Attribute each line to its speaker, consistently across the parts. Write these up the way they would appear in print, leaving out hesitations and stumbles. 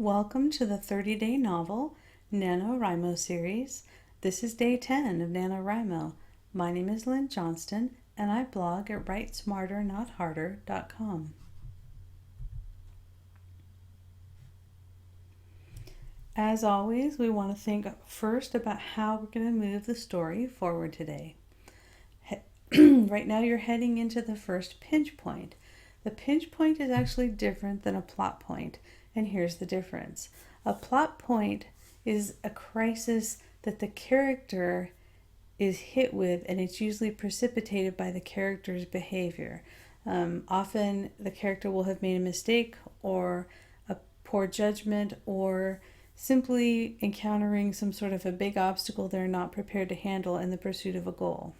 Speaker 1: Welcome to the 30-day novel NaNoWriMo series. This is day 10 of NaNoWriMo. My name is Lynn Johnston and I blog at writesmarternotharder.com. As always, we want to think first about how we're going to move the story forward today. Right now you're heading into the first pinch point. The pinch point is actually different than a plot point, and here's the difference. A plot point is a crisis that the character is hit with, and it's usually precipitated by the character's behavior. Often the character will have made a mistake or a poor judgment or simply encountering some sort of a big obstacle they're not prepared to handle in the pursuit of a goal.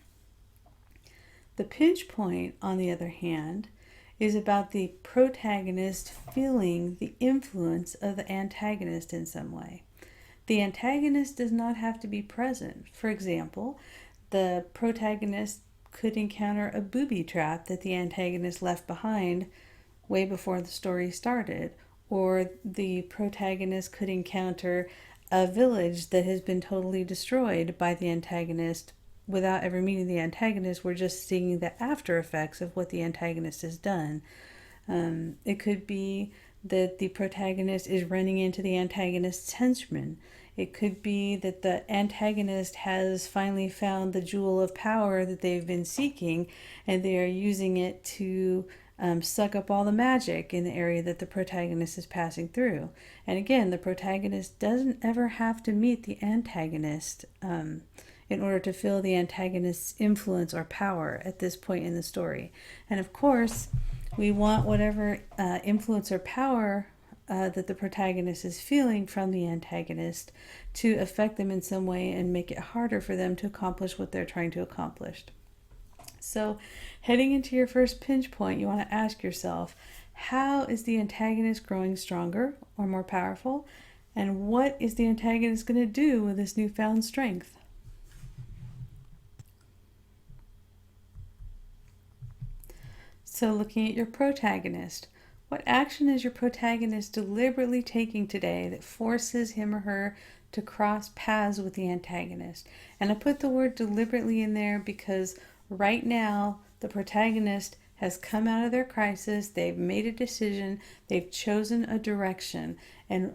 Speaker 1: The pinch point, on the other hand, is about the protagonist feeling the influence of the antagonist in some way. The antagonist does not have to be present. For example, the protagonist could encounter a booby trap that the antagonist left behind way before the story started, or the protagonist could encounter a village that has been totally destroyed by the antagonist without ever meeting the antagonist. We're just seeing the after effects of what the antagonist has done. It could be that the protagonist is running into the antagonist's henchmen. It could be that the antagonist has finally found the jewel of power that they've been seeking, and they are using it to suck up all the magic in the area that the protagonist is passing through. And again, the protagonist doesn't ever have to meet the antagonist in order to feel the antagonist's influence or power at this point in the story. And of course, we want whatever influence or power that the protagonist is feeling from the antagonist to affect them in some way and make it harder for them to accomplish what they're trying to accomplish. So, heading into your first pinch point, you want to ask yourself, how is the antagonist growing stronger or more powerful? And what is the antagonist going to do with this newfound strength? So looking at your protagonist, what action is your protagonist deliberately taking today that forces him or her to cross paths with the antagonist? And I put the word deliberately in there because right now the protagonist has come out of their crisis, they've made a decision, they've chosen a direction, and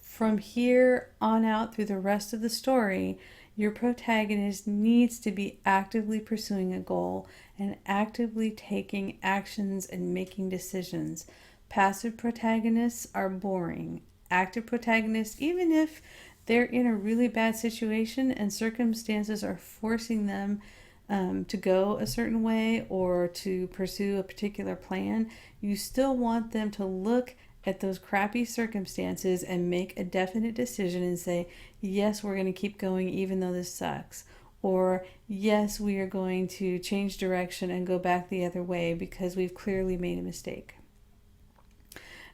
Speaker 1: from here on out through the rest of the story, your protagonist needs to be actively pursuing a goal and actively taking actions and making decisions. Passive protagonists are boring. Active protagonists, even if they're in a really bad situation and circumstances are forcing them to go a certain way or to pursue a particular plan, you still want them to look at those crappy circumstances and make a definite decision and say, yes, we're going to keep going even though this sucks. Or, yes, we are going to change direction and go back the other way because we've clearly made a mistake.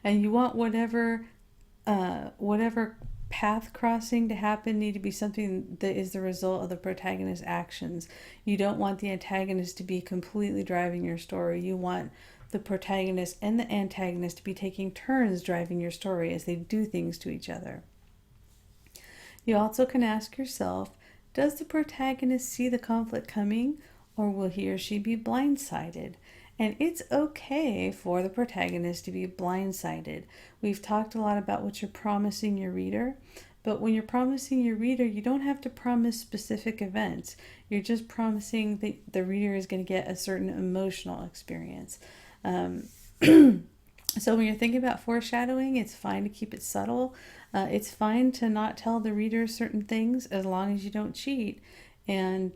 Speaker 1: And you want whatever path crossing to happen need to be something that is the result of the protagonist's actions. You don't want the antagonist to be completely driving your story. You want the protagonist and the antagonist to be taking turns driving your story as they do things to each other. You also can ask yourself, does the protagonist see the conflict coming, or will he or she be blindsided? And it's okay for the protagonist to be blindsided. We've talked a lot about what you're promising your reader, but when you're promising your reader, you don't have to promise specific events. You're just promising that the reader is going to get a certain emotional experience. So when you're thinking about foreshadowing, it's fine to keep it subtle. It's fine to not tell the reader certain things as long as you don't cheat, and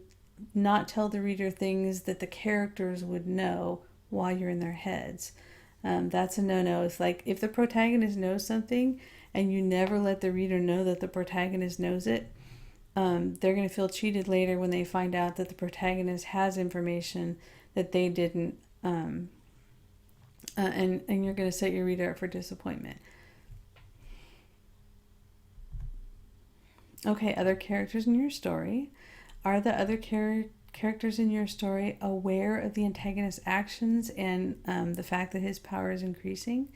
Speaker 1: not tell the reader things that the characters would know while you're in their heads. That's a no-no. It's like if the protagonist knows something and you never let the reader know that the protagonist knows it, they're going to feel cheated later when they find out that the protagonist has information that they didn't, and you're going to set your reader up for disappointment. Okay, other characters in your story. Are the other characters in your story aware of the antagonist's actions and the fact that his power is increasing?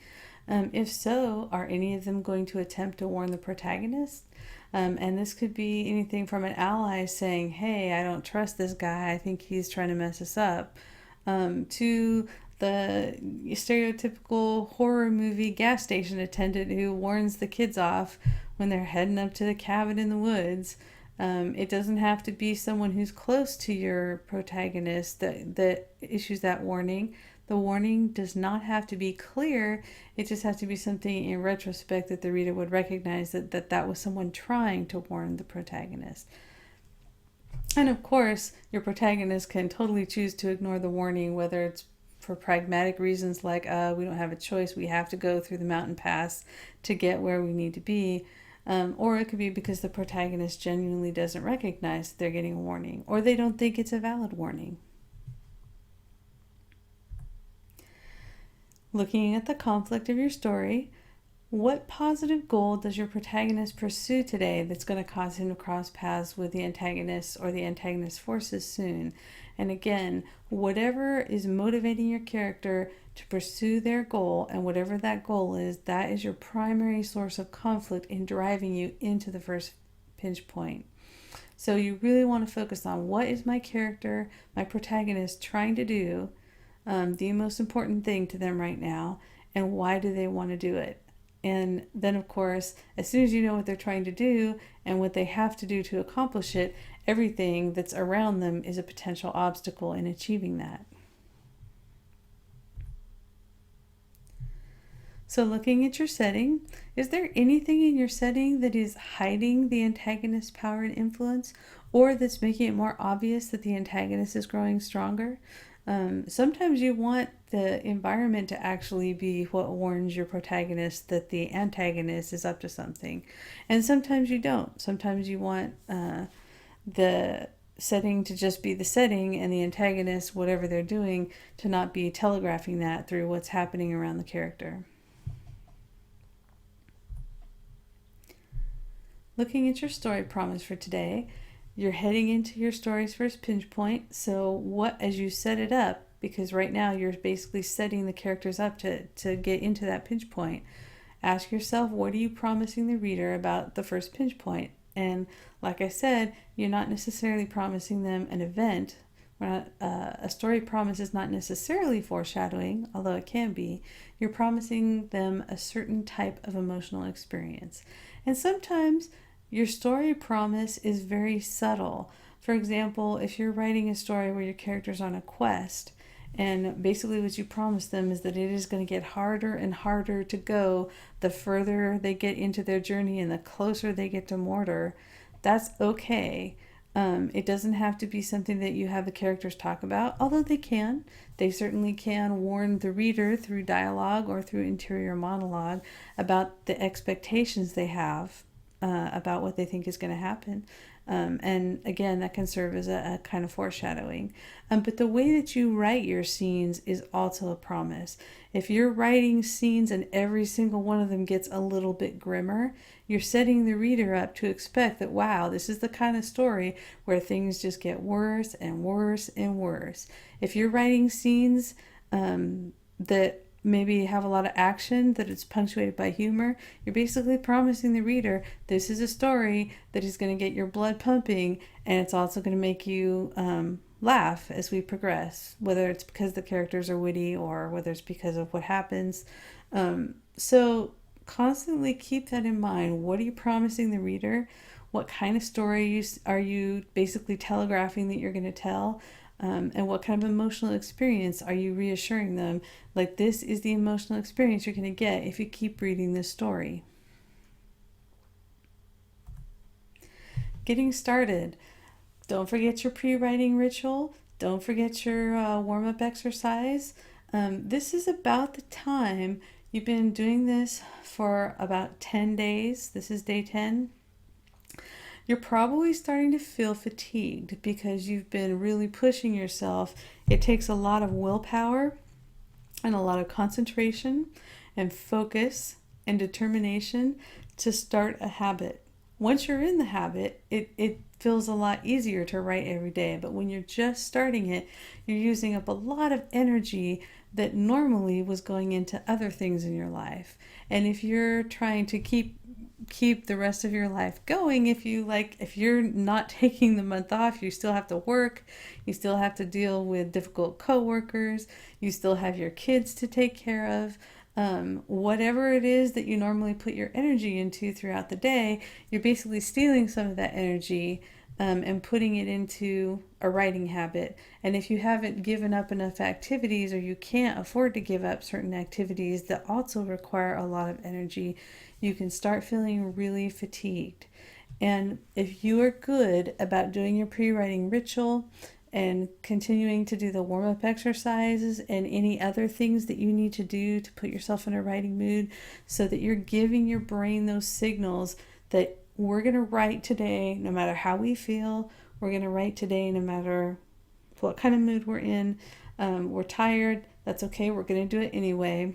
Speaker 1: If so, are any of them going to attempt to warn the protagonist? And this could be anything from an ally saying, hey, I don't trust this guy, I think he's trying to mess us up, to the stereotypical horror movie gas station attendant who warns the kids off when they're heading up to the cabin in the woods. It doesn't have to be someone who's close to your protagonist that issues that warning. The warning does not have to be clear. It just has to be something in retrospect that the reader would recognize that was someone trying to warn the protagonist. And of course, your protagonist can totally choose to ignore the warning, whether it's for pragmatic reasons like we don't have a choice, we have to go through the mountain pass to get where we need to be. Or it could be because the protagonist genuinely doesn't recognize that they're getting a warning, or they don't think it's a valid warning. Looking at the conflict of your story, what positive goal does your protagonist pursue today that's going to cause him to cross paths with the antagonist or the antagonist forces soon? And again, whatever is motivating your character to pursue their goal, and whatever that goal is, that is your primary source of conflict in driving you into the first pinch point. So you really want to focus on what is my character, my protagonist, trying to do, the most important thing to them right now, and why do they want to do it? And then, of course, as soon as you know what they're trying to do and what they have to do to accomplish it, everything that's around them is a potential obstacle in achieving that. So looking at your setting, is there anything in your setting that is hiding the antagonist's power and influence, or that's making it more obvious that the antagonist is growing stronger? Sometimes you want the environment to actually be what warns your protagonist that the antagonist is up to something. And sometimes you don't. Sometimes you want the setting to just be the setting, and the antagonist, whatever they're doing, to not be telegraphing that through what's happening around the character. Looking at your story promise for today, you're heading into your story's first pinch point. So what, as you set it up, because right now you're basically setting the characters up to get into that pinch point, ask yourself, what are you promising the reader about the first pinch point? And like I said, you're not necessarily promising them an event. A story promise is not necessarily foreshadowing, although it can be. You're promising them a certain type of emotional experience. And sometimes your story promise is very subtle. For example, if you're writing a story where your character's on a quest, and basically what you promise them is that it is going to get harder and harder to go the further they get into their journey and the closer they get to Mordor, that's okay. It doesn't have to be something that you have the characters talk about, although they can. They certainly can warn the reader through dialogue or through interior monologue about the expectations they have about what they think is going to happen. And again, that can serve as a kind of foreshadowing. But the way that you write your scenes is also a promise. If you're writing scenes and every single one of them gets a little bit grimmer, you're setting the reader up to expect that, wow, this is the kind of story where things just get worse and worse and worse. If you're writing scenes that maybe have a lot of action, that it's punctuated by humor, you're basically promising the reader this is a story that is going to get your blood pumping, and it's also going to make you laugh as we progress, whether it's because the characters are witty or whether it's because of what happens. So constantly keep that in mind. What are you promising the reader? What kind of story are you basically telegraphing that you're going to tell? And what kind of emotional experience are you reassuring them? Like, this is the emotional experience you're going to get if you keep reading this story. Getting started. Don't forget your pre-writing ritual. Don't forget your warm-up exercise. This is about the time you've been doing this for about 10 days. This is day 10. You're probably starting to feel fatigued because you've been really pushing yourself. It takes a lot of willpower and a lot of concentration and focus and determination to start a habit. Once you're in the habit, it feels a lot easier to write every day. But when you're just starting it, you're using up a lot of energy that normally was going into other things in your life. And if you're trying to keep the rest of your life going, if you're not taking the month off, you still have to work, you still have to deal with difficult coworkers, you still have your kids to take care of. Whatever it is that you normally put your energy into throughout the day, you're basically stealing some of that energy and putting it into a writing habit. And if you haven't given up enough activities, or you can't afford to give up certain activities that also require a lot of energy, you can start feeling really fatigued. And if you are good about doing your pre-writing ritual and continuing to do the warm-up exercises and any other things that you need to do to put yourself in a writing mood, so that you're giving your brain those signals that we're going to write today no matter how we feel, we're going to write today no matter what kind of mood we're in, we're tired, that's okay, we're going to do it anyway.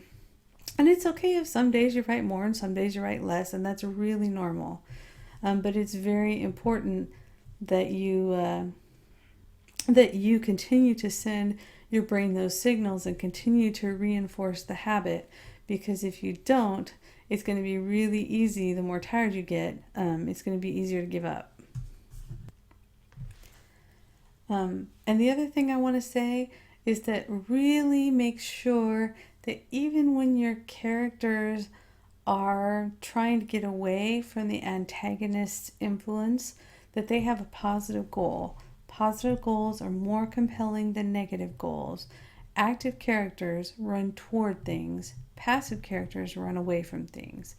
Speaker 1: And it's okay if some days you write more and some days you write less, and that's really normal. But it's very important that you continue to send your brain those signals and continue to reinforce the habit, because if you don't, it's going to be really easy. The more tired you get, it's going to be easier to give up. And the other thing I want to say is that really make sure that even when your characters are trying to get away from the antagonist's influence, that they have a positive goal. Positive goals are more compelling than negative goals. Active characters run toward things. Passive characters run away from things.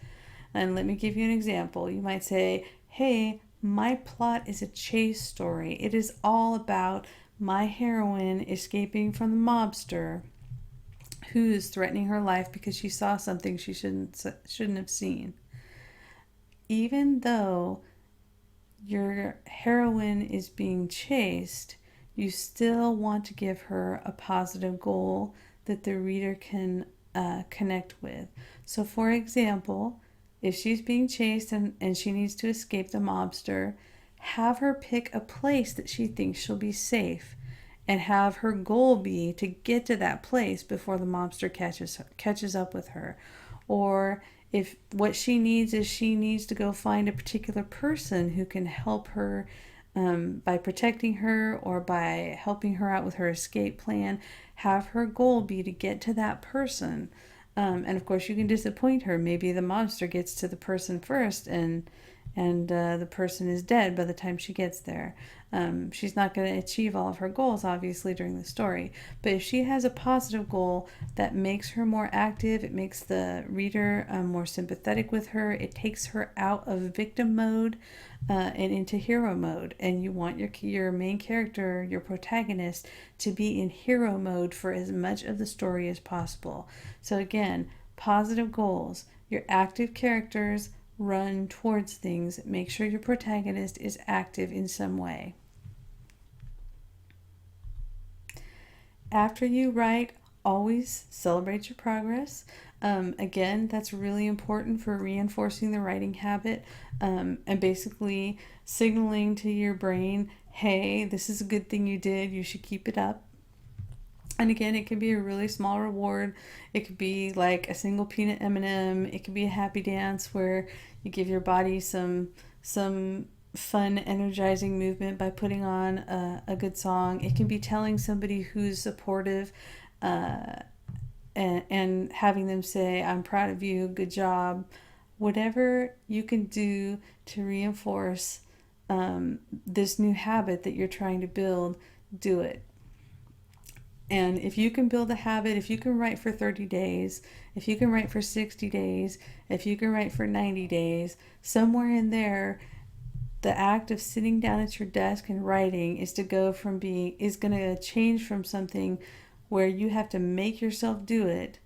Speaker 1: And let me give you an example. You might say, hey, my plot is a chase story. It is all about my heroine escaping from the mobster who is threatening her life because she saw something she shouldn't have seen. Even though your heroine is being chased, you still want to give her a positive goal that the reader can connect with. So for example, if she's being chased and she needs to escape the mobster, have her pick a place that she thinks she'll be safe, and have her goal be to get to that place before the mobster catches up with her. Or if what she needs is she needs to go find a particular person who can help her by protecting her or by helping her out with her escape plan, have her goal be to get to that person. And of course you can disappoint her. Maybe the mobster gets to the person first and the person is dead by the time she gets there. She's not going to achieve all of her goals, obviously, during the story. But if she has a positive goal that makes her more active, it makes the reader more sympathetic with her, it takes her out of victim mode and into hero mode. And you want your main character, your protagonist, to be in hero mode for as much of the story as possible. So again, positive goals. Your active characters run towards things. Make sure your protagonist is active in some way. After you write, always celebrate your progress. Again, that's really important for reinforcing the writing habit, and basically signaling to your brain, hey, this is a good thing you did, you should keep it up. And again, it can be a really small reward. It could be like a single peanut M&M. It could be a happy dance where you give your body some fun, energizing movement by putting on a good song. It can be telling somebody who's supportive and having them say, I'm proud of you, good job. Whatever you can do to reinforce this new habit that you're trying to build, do it. And if you can build a habit, if you can write for 30 days, if you can write for 60 days, if you can write for 90 days, somewhere in there, the act of sitting down at your desk and writing is going to change from something where you have to make yourself do it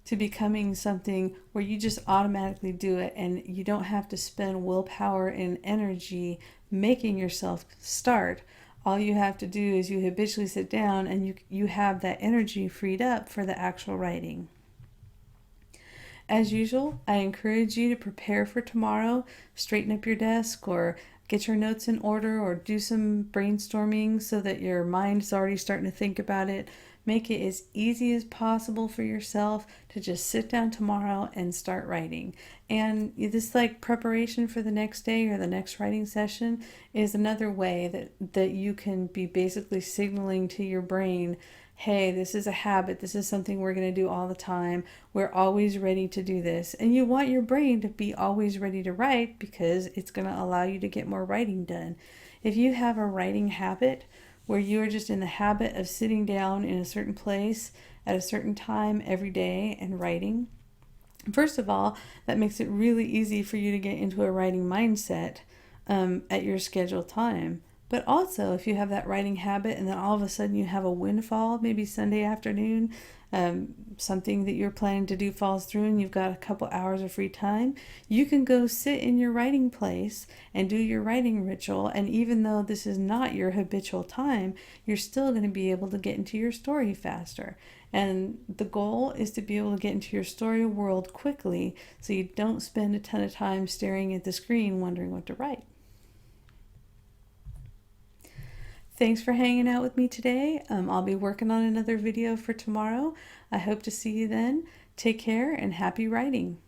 Speaker 1: to becoming something where you just automatically do it and you don't have to spend willpower and energy making yourself start. All you have to do is you habitually sit down and you have that energy freed up for the actual writing. As usual, I encourage you to prepare for tomorrow, straighten up your desk or get your notes in order or do some brainstorming so that your mind is already starting to think about it. Make it as easy as possible for yourself to just sit down tomorrow and start writing. And this like preparation for the next day or the next writing session is another way that you can be basically signaling to your brain, hey, this is a habit. This is something we're going to do all the time. We're always ready to do this. And you want your brain to be always ready to write because it's going to allow you to get more writing done. If you have a writing habit where you are just in the habit of sitting down in a certain place at a certain time every day and writing, first of all, that makes it really easy for you to get into a writing mindset at your scheduled time. But also, if you have that writing habit and then all of a sudden you have a windfall, maybe Sunday afternoon, something that you're planning to do falls through and you've got a couple hours of free time, you can go sit in your writing place and do your writing ritual. And even though this is not your habitual time, you're still going to be able to get into your story faster. And the goal is to be able to get into your story world quickly so you don't spend a ton of time staring at the screen wondering what to write. Thanks for hanging out with me today. I'll be working on another video for tomorrow. I hope to see you then. Take care and happy writing.